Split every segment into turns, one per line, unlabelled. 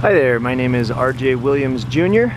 Hi there, my name is RJ Williams Jr.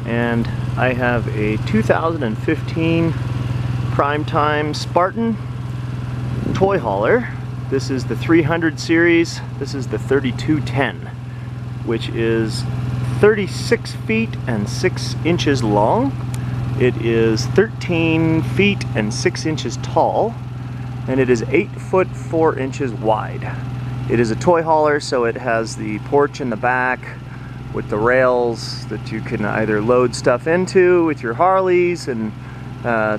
and I have a 2015 primetime Spartan toy hauler. This is the 300 series. This is the 3210, which is 36 feet and 6 inches long. It is 13 feet and 6 inches tall, and it is 8 foot 4 inches wide. It is a toy hauler, so it has the porch in the back with the rails that you can either load stuff into with your Harleys and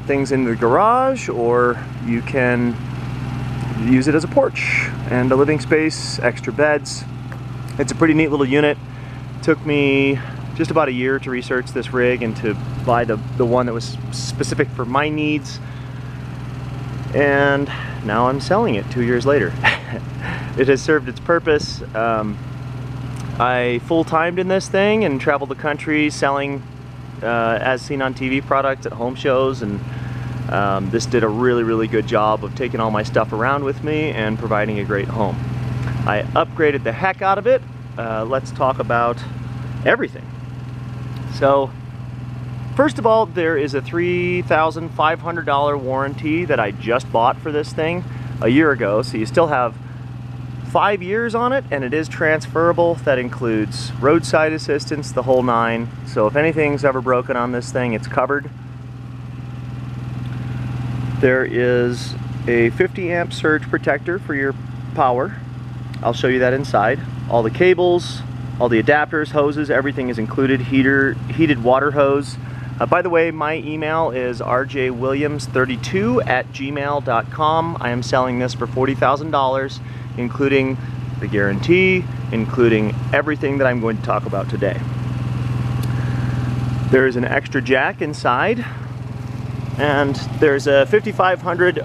things in the garage, or you can use it as a porch and a living space, extra beds. It's a pretty neat little unit. It took me just about a year to research this rig and to buy the one that was specific for my needs, and now I'm selling it 2 years later. It has served its purpose. I full-timed in this thing and traveled the country selling as seen on TV products at home shows, and this did a really good job of taking all my stuff around with me and providing a great home. I upgraded the heck out of it. Let's talk about everything. So first of all, there is a $3,500 warranty that I just bought for this thing a year ago, so you still have 5 years on it, and it is transferable. That includes roadside assistance, the whole nine. So if anything's ever broken on this thing, it's covered. There is a 50 amp surge protector for your power. I'll show you that inside. All the cables, all the adapters, hoses, everything is included. Heated water hose. By the way, my email is rjwilliams32@gmail.com. I am selling this for $40,000, including the guarantee, including everything that I'm going to talk about today. There is an extra jack inside, and there's a 5500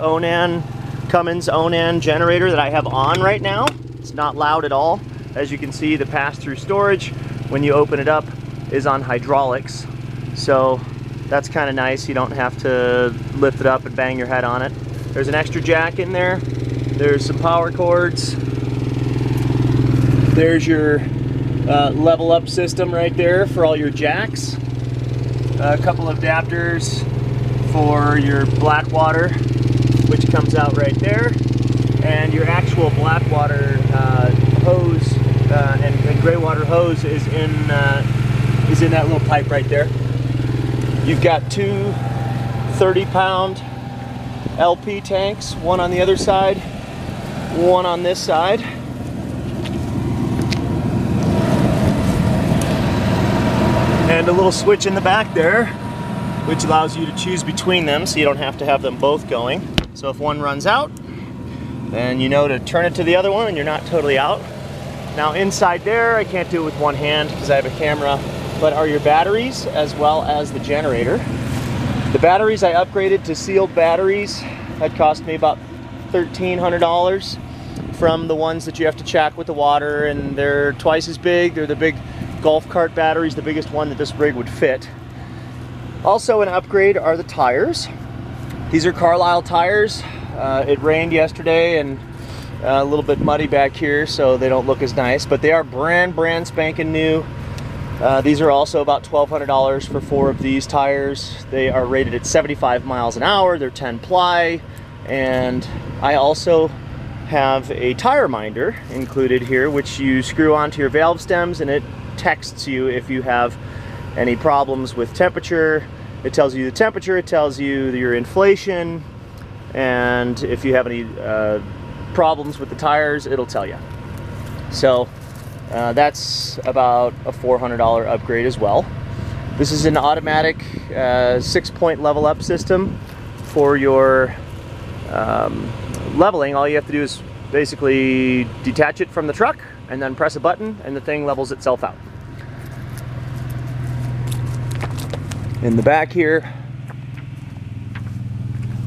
Cummins Onan generator that I have on right now. It's not loud at all. As you can see, the pass-through storage, when you open it up, is on hydraulics. So that's kind of nice. You don't have to lift it up and bang your head on it. There's an extra jack in there. There's some power cords. There's your level up system right there for all your jacks. A couple of adapters for your black water, which comes out right there. And your actual black water hose and gray water hose is in that little pipe right there. You've got two 30-pound LP tanks, one on the other side, one on this side. And a little switch in the back there, which allows you to choose between them, so you don't have to have them both going. So if one runs out, then you know to turn it to the other one and you're not totally out. Now inside there, I can't do it with one hand because I have a camera, but are your batteries as well as the generator. The batteries I upgraded to sealed batteries. That cost me about $1,300 from the ones that you have to check with the water, and they're twice as big. They're the big golf cart batteries, the biggest one that this rig would fit. Also an upgrade are the tires. These are Carlisle tires. It rained yesterday and a little bit muddy back here, so they don't look as nice, but they are brand spanking new. These are also about $1,200 for 4 of these tires. They are rated at 75 miles an hour. They're 10 ply, and I also have a tire minder included here, which you screw onto your valve stems, and it texts you if you have any problems with temperature. It tells you the temperature, it tells you your inflation, and if you have any problems with the tires, it'll tell you. So that's about a $400 upgrade as well. This is an automatic 6-point level up system for your leveling. All you have to do is basically detach it from the truck and then press a button and the thing levels itself out. In the back here,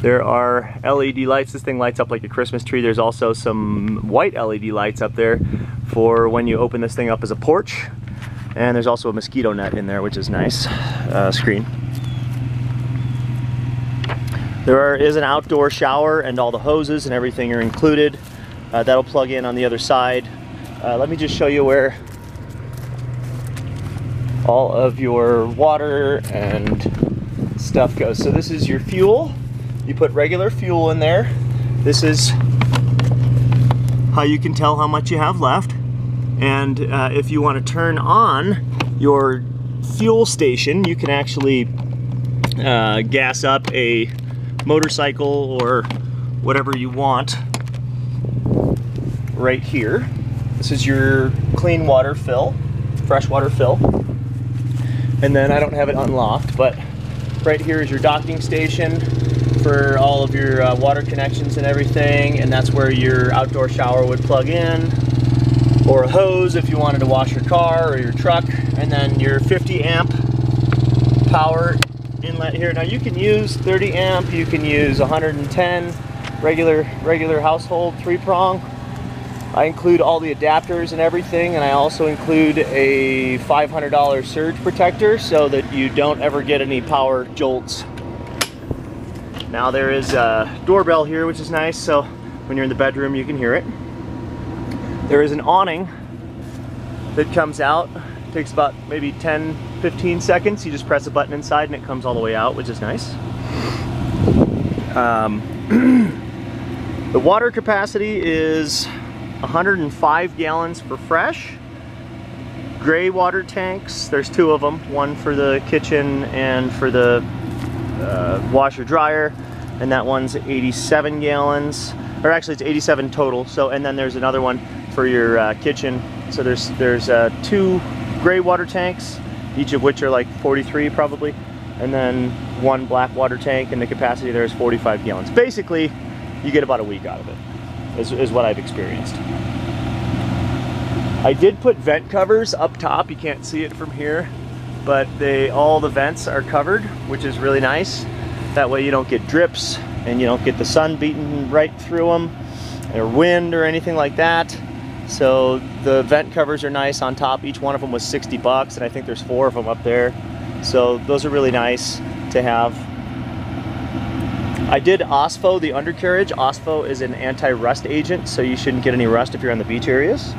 there are LED lights. This thing lights up like a Christmas tree. There's also some white LED lights up there for when you open this thing up as a porch. And there's also a mosquito net in there, which is nice. Screen. There is an outdoor shower, and all the hoses and everything are included. That'll plug in on the other side. Let me just show you where all of your water and stuff goes. So this is your fuel. You put regular fuel in there. This is how you can tell how much you have left. And if you want to turn on your fuel station, you can actually gas up a motorcycle or whatever you want right here. This is your clean water fill, fresh water fill. And then I don't have it unlocked, but right here is your docking station for all of your water connections and everything, and that's where your outdoor shower would plug in, or a hose if you wanted to wash your car or your truck. And then your 50 amp power inlet here. Now you can use 30 amp, you can use 110, regular household 3-prong. I include all the adapters and everything, and I also include a $500 surge protector so that you don't ever get any power jolts. Now there is a doorbell here, which is nice, so when you're in the bedroom you can hear it. There is an awning that comes out. It takes about maybe 10-15 seconds. You just press a button inside and it comes all the way out, which is nice. The water capacity is 105 gallons for fresh. Gray water tanks, there's 2 of them, one for the kitchen and for the washer dryer, and that one's 87 gallons, or actually it's 87 total. So, and then there's another one for your kitchen. So there's 2 gray water tanks, each of which are like 43 probably, and then 1 black water tank, and the capacity there is 45 gallons. Basically, you get about a week out of it, is what I've experienced. I did put vent covers up top. You can't see it from here, but all the vents are covered, which is really nice. That way you don't get drips and you don't get the sun beating right through them, or wind or anything like that. So the vent covers are nice on top. Each one of them was 60 bucks, and I think there's 4 of them up there. So those are really nice to have. I did OSPO, the undercarriage. OSPO is an anti-rust agent, so you shouldn't get any rust if you're on the beach areas.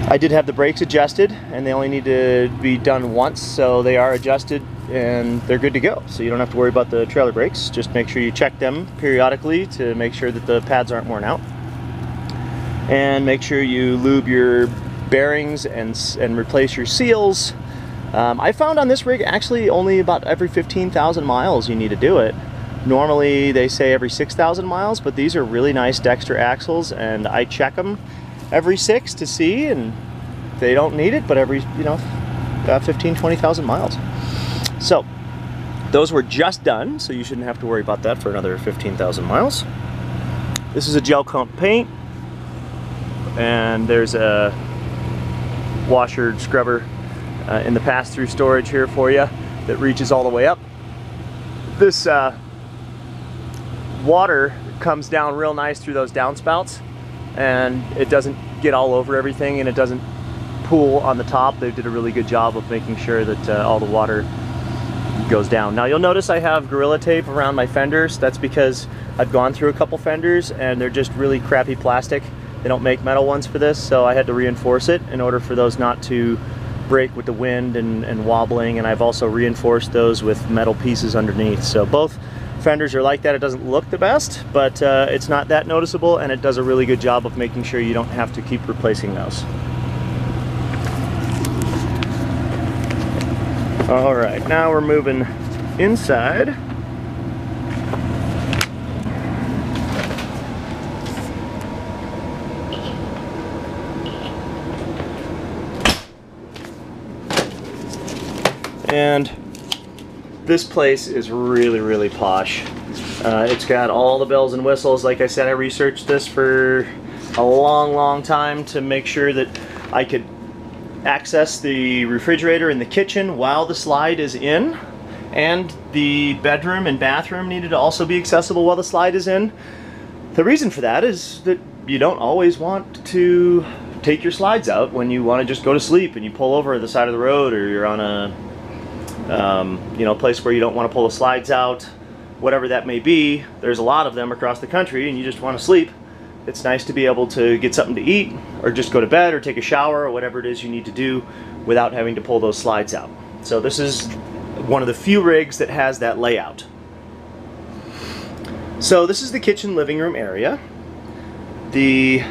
I did have the brakes adjusted, and they only need to be done once, so they are adjusted and they're good to go. So you don't have to worry about the trailer brakes. Just make sure you check them periodically to make sure that the pads aren't worn out. And make sure you lube your bearings and replace your seals. I found on this rig actually only about every 15,000 miles you need to do it. Normally they say every 6,000 miles, but these are really nice Dexter axles, and I check them every 6 to see, and they don't need it, but every 15-20,000 miles. So those were just done, so you shouldn't have to worry about that for another 15,000 miles. This is a gel coat paint, and there's a washer scrubber in the pass-through storage here for you that reaches all the way up. This water comes down real nice through those downspouts, and it doesn't get all over everything, and it doesn't pool on the top. They did a really good job of making sure that all the water goes down. Now you'll notice I have Gorilla Tape around my fenders. That's because I've gone through a couple fenders and they're just really crappy plastic. They don't make metal ones for this, so I had to reinforce it in order for those not to break with the wind and wobbling, and I've also reinforced those with metal pieces underneath. So both fenders are like that. It doesn't look the best, but it's not that noticeable, and it does a really good job of making sure you don't have to keep replacing those. All right, now we're moving inside. And this place is really, really posh. It's got all the bells and whistles. Like I said, I researched this for a long, long time to make sure that I could access the refrigerator in the kitchen while the slide is in, and the bedroom and bathroom needed to also be accessible while the slide is in. The reason for that is that you don't always want to take your slides out when you want to just go to sleep and you pull over at the side of the road, or you're on a place where you don't want to pull the slides out, whatever that may be. There's a lot of them across the country and you just want to sleep. It's nice to be able to get something to eat, or just go to bed, or take a shower, or whatever it is you need to do without having to pull those slides out. So this is one of the few rigs that has that layout. So this is the kitchen living room area. The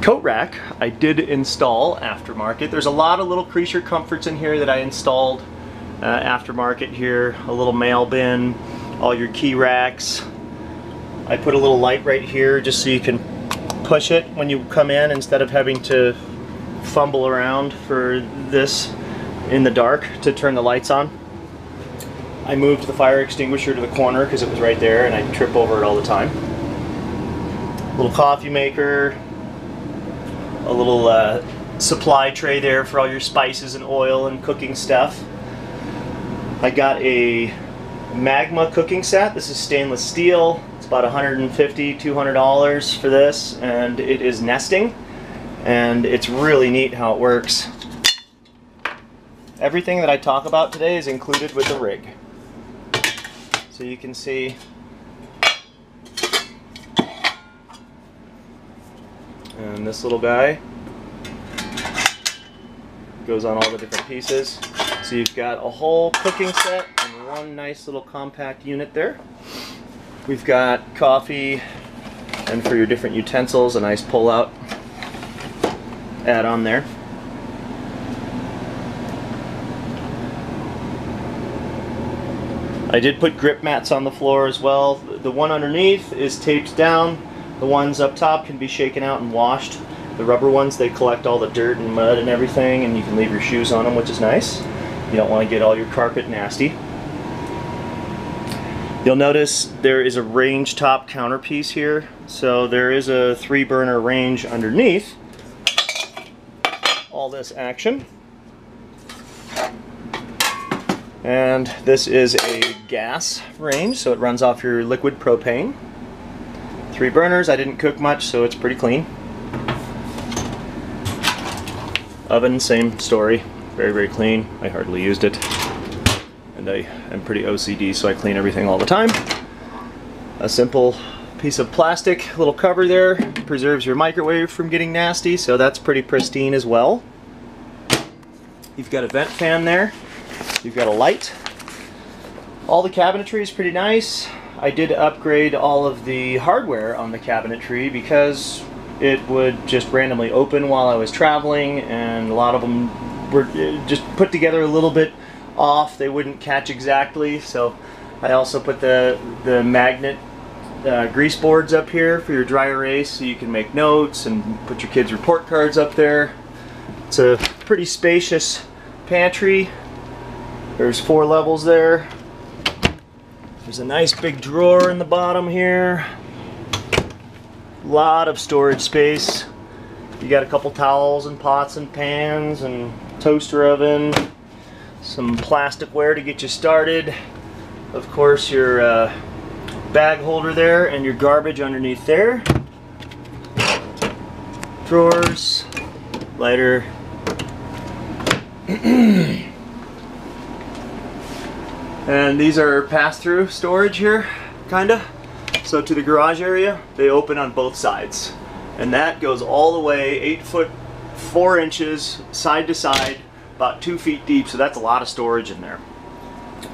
coat rack I did install aftermarket. There's a lot of little creature comforts in here that I installed aftermarket here. A little mail bin, all your key racks. I put a little light right here just so you can push it when you come in instead of having to fumble around for this in the dark to turn the lights on. I moved the fire extinguisher to the corner because it was right there and I trip over it all the time. Little coffee maker, a little supply tray there for all your spices and oil and cooking stuff. I got a Magma cooking set. This is stainless steel. It's about $150, $200 for this, and it is nesting, and it's really neat how it works. Everything that I talk about today is included with the rig. So you can see and this little guy goes on all the different pieces. So you've got a whole cooking set and one nice little compact unit there. We've got coffee, and for your different utensils, a nice pull-out add-on there. I did put grip mats on the floor as well. The one underneath is taped down. The ones up top can be shaken out and washed. The rubber ones, they collect all the dirt and mud and everything, and you can leave your shoes on them, which is nice. You don't want to get all your carpet nasty. You'll notice there is a range top counterpiece here. So there is a 3-burner range underneath all this action. And this is a gas range, so it runs off your liquid propane. 3 burners. I didn't cook much, so it's pretty clean. Oven, same story. Very, very clean. I hardly used it. And I am pretty OCD, so I clean everything all the time. A simple piece of plastic, little cover there, preserves your microwave from getting nasty, so that's pretty pristine as well. You've got a vent fan there. You've got a light. All the cabinetry is pretty nice. I did upgrade all of the hardware on the cabinetry because it would just randomly open while I was traveling, and a lot of them were just put together a little bit off. They wouldn't catch exactly, so I also put the magnet grease boards up here for your dry erase so you can make notes and put your kids' report cards up there. It's a pretty spacious pantry. There's 4 levels there. There's a nice big drawer in the bottom here. Lot of storage space. You got a couple towels and pots and pans and toaster oven. Some plasticware to get you started. Of course, your bag holder there and your garbage underneath there. Drawers, lighter. And these are pass-through storage here, kinda. So to the garage area, they open on both sides. And that goes all the way 8 foot 4 inches side to side, about 2 feet deep, so that's a lot of storage in there.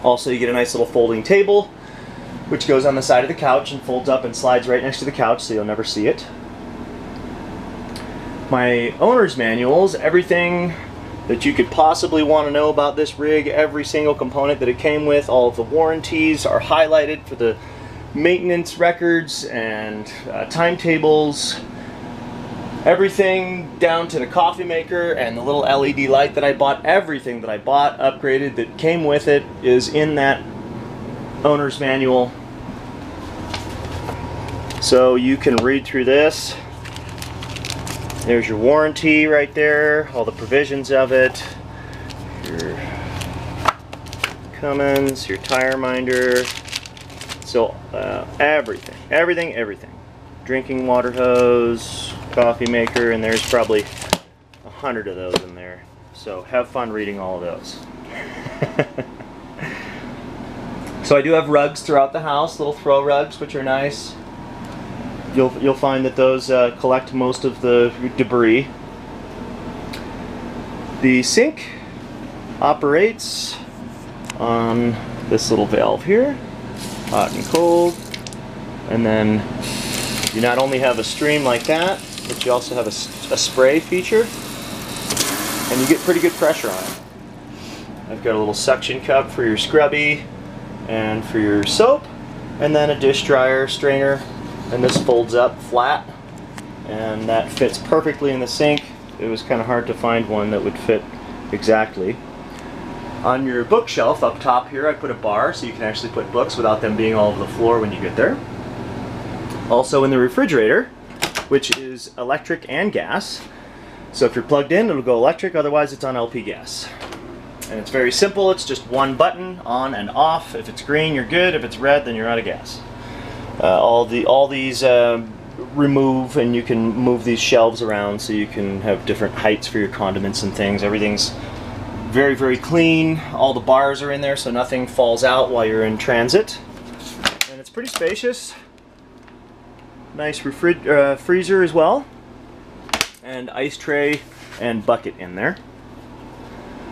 Also, you get a nice little folding table, which goes on the side of the couch and folds up and slides right next to the couch, so you'll never see it. My owner's manuals, everything that you could possibly want to know about this rig, every single component that it came with, all of the warranties are highlighted for the maintenance records and timetables. Everything down to the coffee maker and the little LED light that I bought, everything that I bought, upgraded, that came with it is in that owner's manual. So you can read through this. There's your warranty right there, all the provisions of it, your Cummins, your tire minder, so everything. Drinking water hose, coffee maker, and there's probably 100 of those in there. So have fun reading all of those. So I do have rugs throughout the house, little throw rugs, which are nice. You'll find that those collect most of the debris. The sink operates on this little valve here, hot and cold, and then you not only have a stream like that, but you also have a spray feature, and you get pretty good pressure on it. I've got a little suction cup for your scrubby and for your soap, and then a dish dryer strainer, and this folds up flat, and that fits perfectly in the sink. It was kind of hard to find one that would fit exactly. On your bookshelf up top here, I put a bar so you can actually put books without them being all over the floor when you get there. Also in the refrigerator, which is electric and gas. So if you're plugged in, it'll go electric, otherwise it's on LP gas. And it's very simple, it's just one button, on and off. If it's green, you're good. If it's red, then you're out of gas. All these remove, and you can move these shelves around so you can have different heights for your condiments and things. Everything's very, very clean. All the bars are in there so nothing falls out while you're in transit. And it's pretty spacious. Nice freezer as well. And ice tray and bucket in there.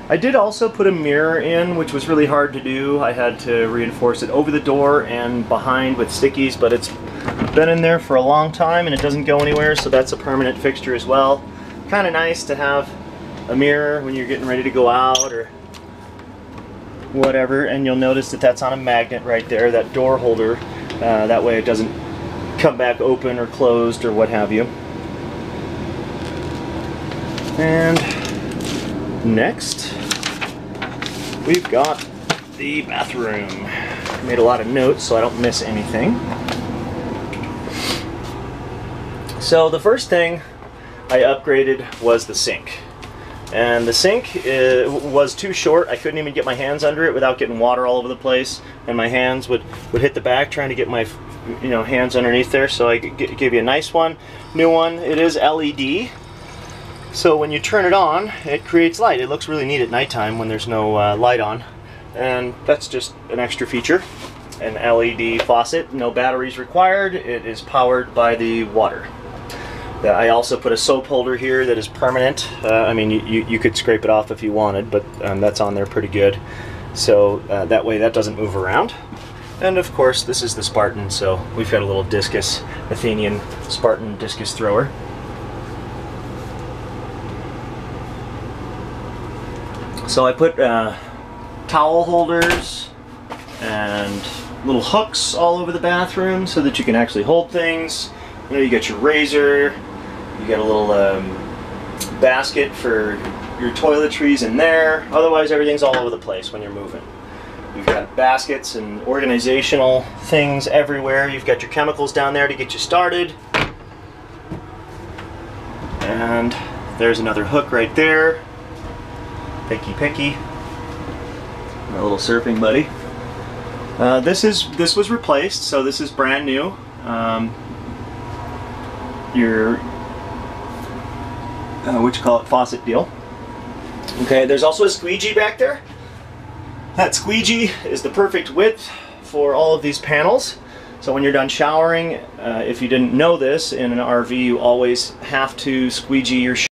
I did also put a mirror in, which was really hard to do. I had to reinforce it over the door and behind with stickies, but it's been in there for a long time and it doesn't go anywhere, so that's a permanent fixture as well. Kind of nice to have a mirror when you're getting ready to go out or whatever, and you'll notice that that's on a magnet right there, that door holder. That way it doesn't come back open or closed or what have you. And next, we've got the bathroom. I made a lot of notes so I don't miss anything. So the first thing I upgraded was the sink. And the sink was too short. I couldn't even get my hands under it without getting water all over the place. And my hands would hit the back trying to get my hands underneath there. So I gave you a nice one, new one. It is LED. So when you turn it on, it creates light. It looks really neat at nighttime when there's no light on. And that's just an extra feature. An LED faucet, no batteries required. It is powered by the water. I also put a soap holder here that is permanent. I mean, you could scrape it off if you wanted, but that's on there pretty good. So that way that doesn't move around. And of course, this is the Spartan, so we've got a little discus, Athenian Spartan discus thrower. So I put towel holders and little hooks all over the bathroom so that you can actually hold things. You got your razor, you got a little basket for your toiletries in there. Otherwise everything's all over the place when you're moving. You've got baskets and organizational things everywhere. You've got your chemicals down there to get you started. And there's another hook right there. Picky. My little surfing buddy. This was replaced, so this is brand new. Your what you call it, faucet deal. Okay, there's also a squeegee back there. That squeegee is the perfect width for all of these panels. So when you're done showering, if you didn't know this, in an RV you always have to squeegee your